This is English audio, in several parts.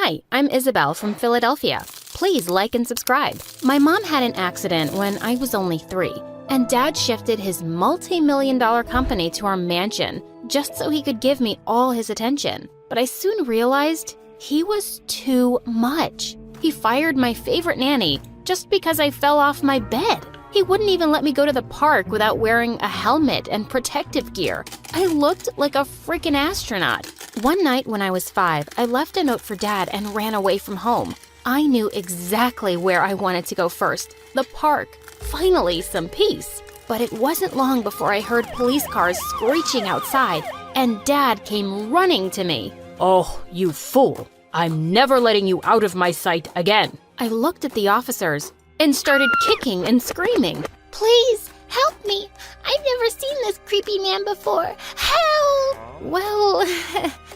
Hi, I'm Isabel from Philadelphia. Please like and subscribe. My mom had an accident when I was only 3, and Dad shifted his multi-million-dollar company to our mansion just so he could give me all his attention. But I soon realized he was too much. He fired my favorite nanny just because I fell off my bed. He wouldn't even let me go to the park without wearing a helmet and protective gear. I looked like a freaking astronaut. One night when I was 5, I left a note for Dad and ran away from home. I knew exactly where I wanted to go first, the park. Finally, some peace. But it wasn't long before I heard police cars screeching outside, and Dad came running to me. "Oh, you fool. I'm never letting you out of my sight again." I looked at the officers and started kicking and screaming. Please, help me. I've never seen this creepy man before. Help! Well,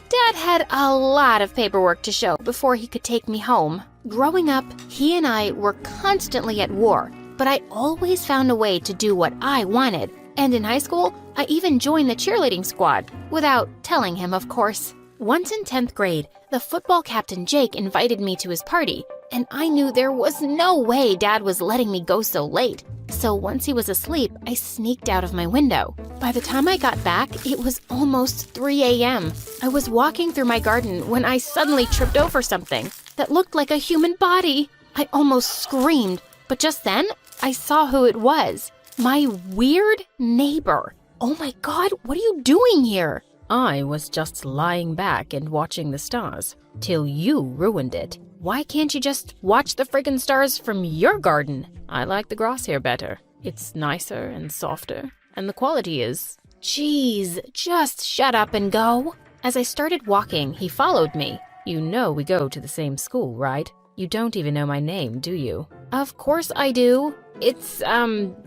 Dad had a lot of paperwork to show before he could take me home. Growing up, he and I were constantly at war, but I always found a way to do what I wanted. And in high school, I even joined the cheerleading squad, without telling him, of course. Once in 10th grade, the football captain Jake invited me to his party, and I knew there was no way Dad was letting me go so late. So once he was asleep, I sneaked out of my window. By the time I got back, it was almost 3 a.m. I was walking through my garden when I suddenly tripped over something that looked like a human body. I almost screamed, but just then, I saw who it was. My weird neighbor. Oh my God, what are you doing here? I was just lying back and watching the stars, till you ruined it. Why can't you just watch the friggin' stars from your garden? I like the grass here better. It's nicer and softer, and the quality is... Jeez, just shut up and go. As I started walking, he followed me. You know we go to the same school, right? You don't even know my name, do you? Of course I do. It's,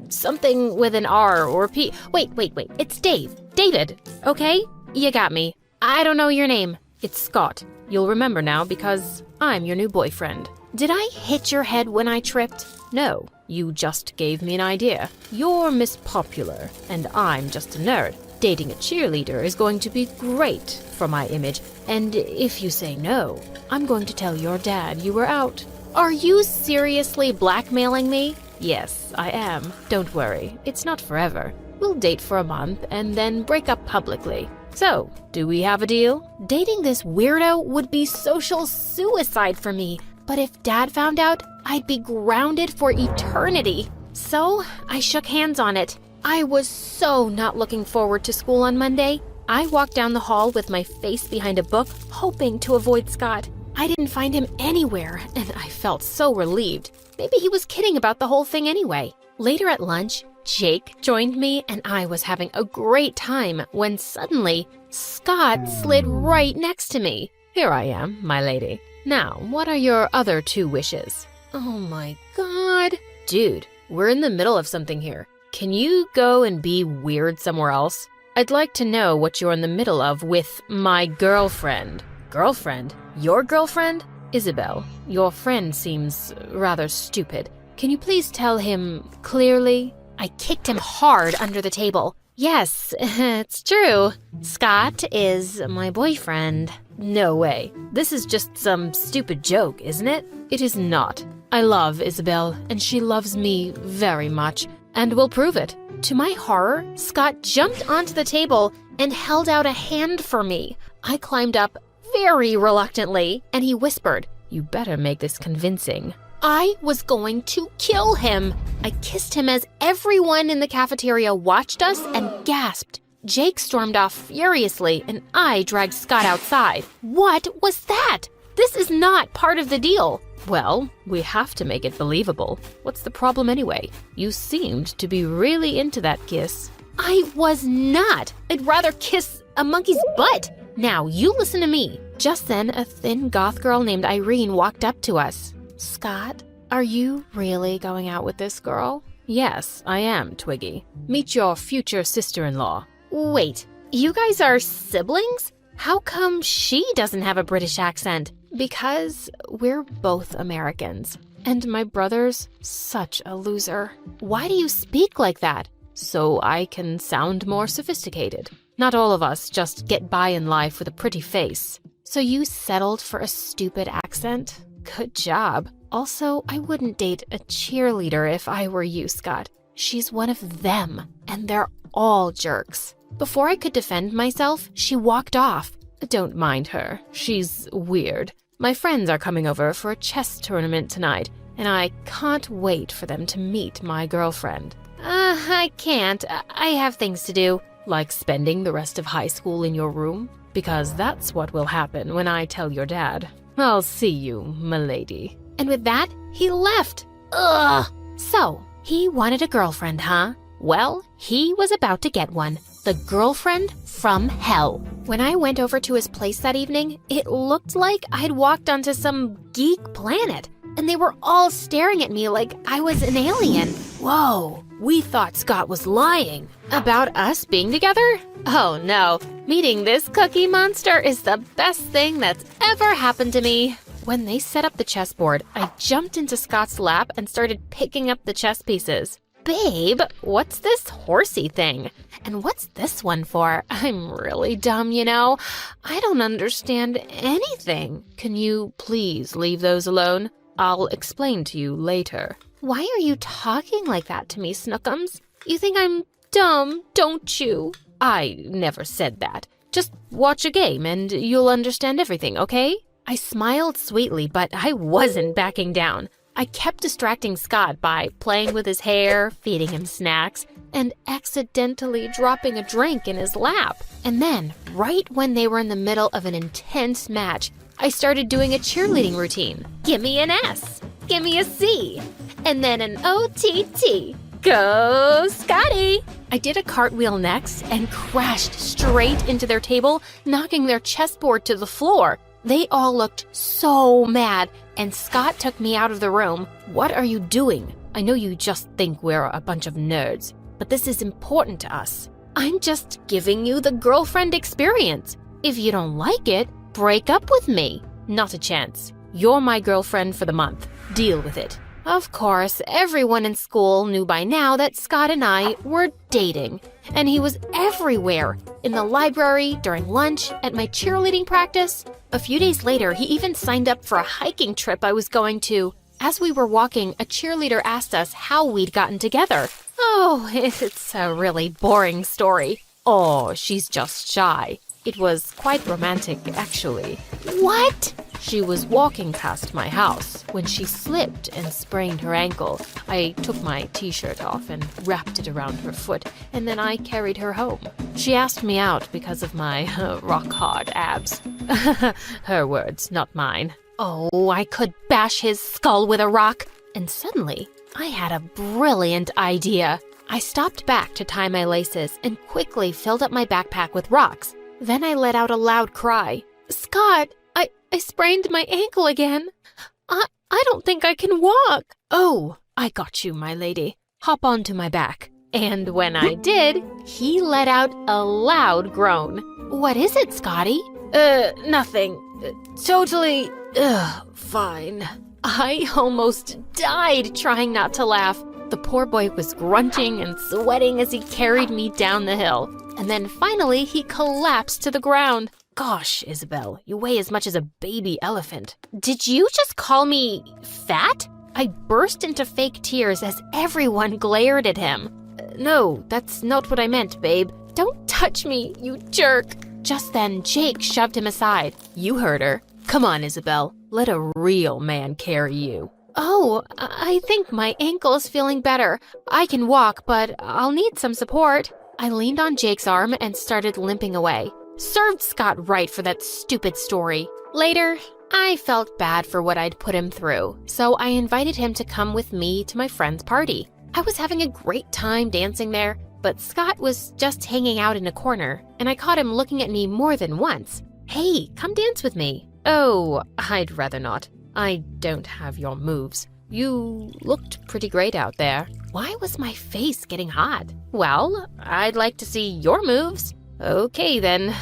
something with an R or P. Wait. It's Dave. David, okay? You got me. I don't know your name. It's Scott. You'll remember now because I'm your new boyfriend. Did I hit your head when I tripped? No, you just gave me an idea. You're Miss Popular, and I'm just a nerd. Dating a cheerleader is going to be great for my image, and if you say no, I'm going to tell your dad you were out. Are you seriously blackmailing me? Yes, I am. Don't worry, it's not forever. We'll date for a month and then break up publicly. So, do we have a deal? Dating this weirdo would be social suicide for me, but if Dad found out, I'd be grounded for eternity. So, I shook hands on it. I was so not looking forward to school on Monday. I walked down the hall with my face behind a book, hoping to avoid Scott. I didn't find him anywhere, and I felt so relieved. Maybe he was kidding about the whole thing anyway. Later at lunch, Jake joined me, and I was having a great time when suddenly Scott slid right next to me. Here I am, my lady. Now, what are your other 2 wishes? Oh my God. Dude, we're in the middle of something here. Can you go and be weird somewhere else? I'd like to know what you're in the middle of with my girlfriend. Girlfriend? Your girlfriend? Isabel, your friend seems rather stupid. Can you please tell him clearly? I kicked him hard under the table. Yes, it's true. Scott is my boyfriend. No way. This is just some stupid joke, isn't it? It is not. I love Isabel, and she loves me very much, and will prove it. To my horror, Scott jumped onto the table and held out a hand for me. I climbed up very reluctantly, and he whispered, "You better make this convincing." I was going to kill him. I kissed him as everyone in the cafeteria watched us and gasped. Jake stormed off furiously, and I dragged Scott outside. What was that? This is not part of the deal. Well, we have to make it believable. What's the problem anyway? You seemed to be really into that kiss. I was not. I'd rather kiss a monkey's butt. Now, you listen to me. Just then, a thin goth girl named Irene walked up to us. Scott, are you really going out with this girl? Yes, I am, Twiggy. Meet your future sister-in-law. Wait, you guys are siblings? How come she doesn't have a British accent? Because we're both Americans. And my brother's such a loser. Why do you speak like that? So I can sound more sophisticated. Not all of us just get by in life with a pretty face. So you settled for a stupid accent? Good job. Also, I wouldn't date a cheerleader if I were you, Scott. She's one of them, and they're all jerks. Before I could defend myself, she walked off. Don't mind her. She's weird. My friends are coming over for a chess tournament tonight, and I can't wait for them to meet my girlfriend. I can't. I have things to do. Like spending the rest of high school in your room? Because that's what will happen when I tell your dad. I'll see you, m'lady. And with that, he left. Ugh! So, he wanted a girlfriend, huh? Well, he was about to get one. The girlfriend from hell. When I went over to his place that evening, it looked like I'd walked onto some geek planet, and they were all staring at me like I was an alien. Whoa, we thought Scott was lying. About us being together? Oh no, meeting this cookie monster is the best thing that's ever happened to me. When they set up the chessboard, I jumped into Scott's lap and started picking up the chess pieces. Babe, what's this horsey thing? And what's this one for? I'm really dumb, you know. I don't understand anything. Can you please leave those alone? I'll explain to you later. Why are you talking like that to me, Snookums? You think I'm dumb, don't you? I never said that. Just watch a game and you'll understand everything, okay? I smiled sweetly, but I wasn't backing down. I kept distracting Scott by playing with his hair, feeding him snacks, and accidentally dropping a drink in his lap. And then, right when they were in the middle of an intense match, I started doing a cheerleading routine. Give me an S, give me a C, and then an OTT. Go, Scotty! I did a cartwheel next and crashed straight into their table, knocking their chessboard to the floor. They all looked so mad, and Scott took me out of the room. What are you doing? I know you just think we're a bunch of nerds, but this is important to us. I'm just giving you the girlfriend experience. If you don't like it, break up with me. Not a chance. You're my girlfriend for the month. Deal with it. Of course, everyone in school knew by now that Scott and I were dating. And he was everywhere. In the library, during lunch, at my cheerleading practice. A few days later, he even signed up for a hiking trip I was going to. As we were walking, a cheerleader asked us how we'd gotten together. Oh, it's a really boring story. Oh, she's just shy. It was quite romantic, actually. What? She was walking past my house when she slipped and sprained her ankle. I took my t-shirt off and wrapped it around her foot, and then I carried her home. She asked me out because of my rock-hard abs. Her words, not mine. Oh, I could bash his skull with a rock. And suddenly, I had a brilliant idea. I stopped back to tie my laces and quickly filled up my backpack with rocks. Then I let out a loud cry. Scott, I sprained my ankle again. I don't think I can walk. Oh, I got you, my lady. Hop onto my back. And when I did, he let out a loud groan. What is it, Scotty? Nothing. Totally, fine. I almost died trying not to laugh. The poor boy was grunting and sweating as he carried me down the hill. And then finally, he collapsed to the ground. Gosh, Isabel, you weigh as much as a baby elephant. Did you just call me fat? I burst into fake tears as everyone glared at him. No, that's not what I meant, babe. Don't touch me, you jerk. Just then, Jake shoved him aside. You heard her. Come on, Isabel. Let a real man carry you. Oh, I think my ankle is feeling better. I can walk, but I'll need some support. I leaned on Jake's arm and started limping away. Served Scott right for that stupid story. Later, I felt bad for what I'd put him through, so I invited him to come with me to my friend's party. I was having a great time dancing there, but Scott was just hanging out in a corner, and I caught him looking at me more than once. Hey, come dance with me. Oh, I'd rather not. I don't have your moves. You looked pretty great out there. Why was my face getting hot? Well, I'd like to see your moves. Okay then,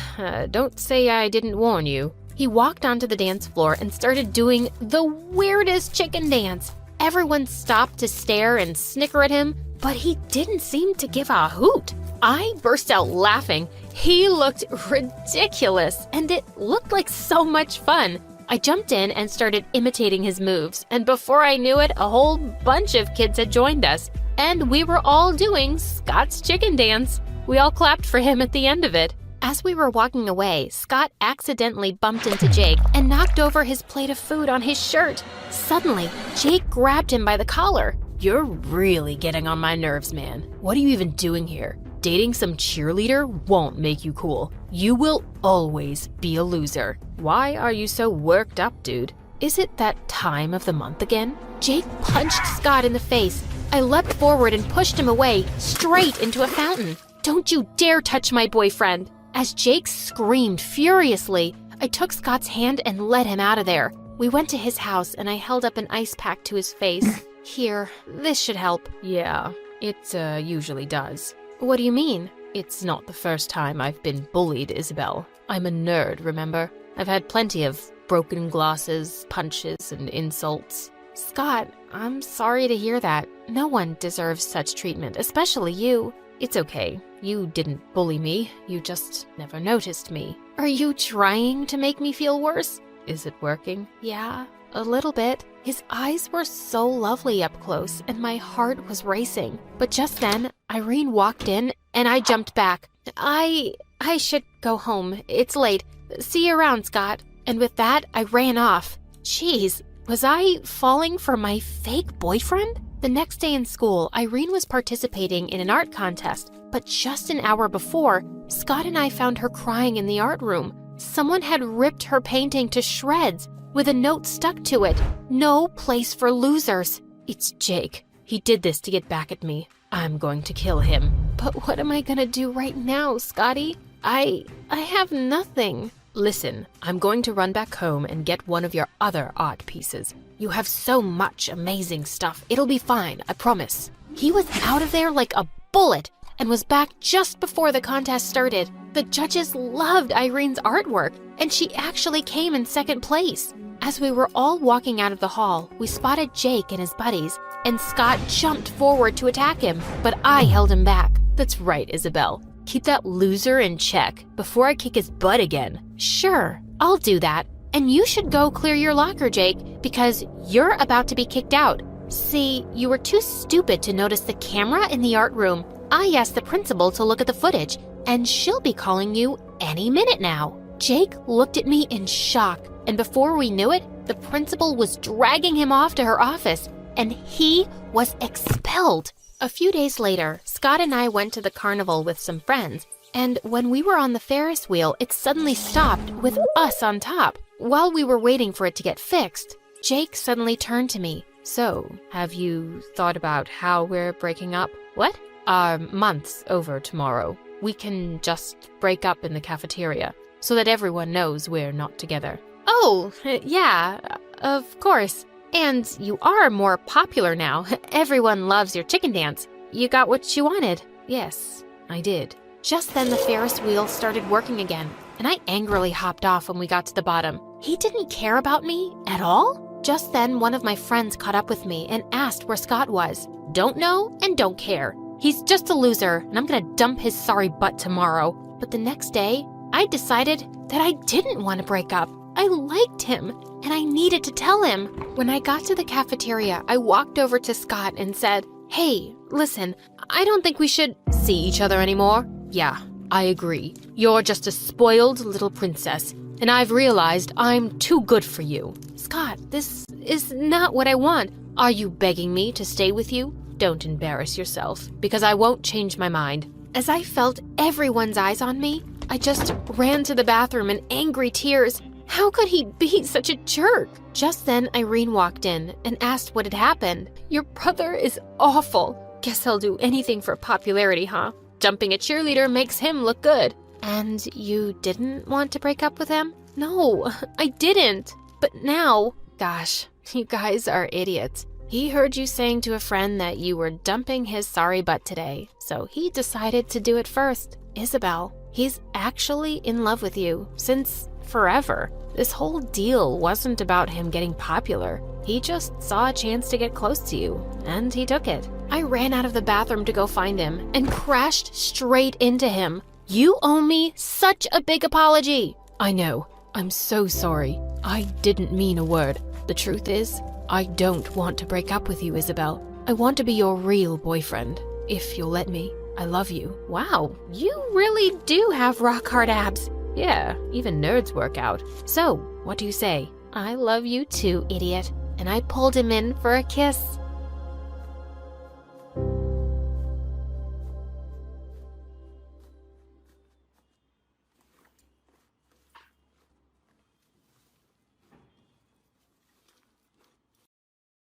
don't say I didn't warn you. He walked onto the dance floor and started doing the weirdest chicken dance. Everyone stopped to stare and snicker at him, but he didn't seem to give a hoot. I burst out laughing. He looked ridiculous, and it looked like so much fun. I jumped in and started imitating his moves, and before I knew it, a whole bunch of kids had joined us, and we were all doing Scott's chicken dance. We all clapped for him at the end of it. As we were walking away, Scott accidentally bumped into Jake and knocked over his plate of food on his shirt. Suddenly, Jake grabbed him by the collar. You're really getting on my nerves, man. What are you even doing here? Dating some cheerleader won't make you cool. You will always be a loser. Why are you so worked up, dude? Is it that time of the month again? Jake punched Scott in the face. I leapt forward and pushed him away, straight into a fountain. Don't you dare touch my boyfriend! As Jake screamed furiously, I took Scott's hand and led him out of there. We went to his house and I held up an ice pack to his face. Here, this should help. Yeah, it usually does. What do you mean? It's not the first time I've been bullied, Isabel. I'm a nerd, remember? I've had plenty of broken glasses, punches, and insults. Scott, I'm sorry to hear that. No one deserves such treatment, especially you. It's okay. You didn't bully me. You just never noticed me. Are you trying to make me feel worse? Is it working? Yeah, a little bit. His eyes were so lovely up close, and my heart was racing. But just then, Irene walked in, and I jumped back. I should go home. It's late. See you around, Scott. And with that, I ran off. Jeez, was I falling for my fake boyfriend? The next day in school, Irene was participating in an art contest, but just an hour before, Scott and I found her crying in the art room. Someone had ripped her painting to shreds, with a note stuck to it. No place for losers. It's Jake. He did this to get back at me. I'm going to kill him. But what am I gonna do right now, Scotty? I have nothing. Listen, I'm going to run back home and get one of your other art pieces. You have so much amazing stuff. It'll be fine, I promise. He was out of there like a bullet and was back just before the contest started. The judges loved Irene's artwork, and she actually came in second place. As we were all walking out of the hall, we spotted Jake and his buddies, and Scott jumped forward to attack him, but I held him back. That's right, Isabel. Keep that loser in check before I kick his butt again. Sure, I'll do that. And you should go clear your locker, Jake, because you're about to be kicked out. See, you were too stupid to notice the camera in the art room. I asked the principal to look at the footage, and she'll be calling you any minute now. Jake looked at me in shock, and before we knew it, the principal was dragging him off to her office, and he was expelled. A few days later, Scott and I went to the carnival with some friends, and when we were on the Ferris wheel, it suddenly stopped with us on top. While we were waiting for it to get fixed, Jake suddenly turned to me. So, have you thought about how we're breaking up? What? Our month's over tomorrow. We can just break up in the cafeteria so that everyone knows we're not together. Oh, yeah, of course. And you are more popular now. Everyone loves your chicken dance. You got what you wanted. Yes, I did. Just then the Ferris wheel started working again, and I angrily hopped off when we got to the bottom. He didn't care about me at all? Just then one of my friends caught up with me and asked where Scott was. Don't know and don't care. He's just a loser, and I'm gonna dump his sorry butt tomorrow. But the next day, I decided that I didn't want to break up. I liked him, and I needed to tell him. When I got to the cafeteria, I walked over to Scott and said, "Hey, listen, I don't think we should see each other anymore." Yeah, I agree. You're just a spoiled little princess, and I've realized I'm too good for you. Scott, this is not what I want. Are you begging me to stay with you? Don't embarrass yourself, because I won't change my mind. As I felt everyone's eyes on me, I just ran to the bathroom in angry tears. How could he be such a jerk? Just then, Irene walked in and asked what had happened. Your brother is awful. Guess he'll do anything for popularity, huh? Dumping a cheerleader makes him look good. And you didn't want to break up with him? No, I didn't. But now, gosh, you guys are idiots. He heard you saying to a friend that you were dumping his sorry butt today, so he decided to do it first. Isabel, he's actually in love with you since forever. This whole deal wasn't about him getting popular. He just saw a chance to get close to you, and he took it. I ran out of the bathroom to go find him and crashed straight into him. You owe me such a big apology. I know. I'm so sorry. I didn't mean a word. The truth is, I don't want to break up with you, Isabel. I want to be your real boyfriend, if you'll let me. I love you. Wow, you really do have rock-hard abs. Yeah, even nerds work out. So, what do you say? I love you too, idiot. And I pulled him in for a kiss.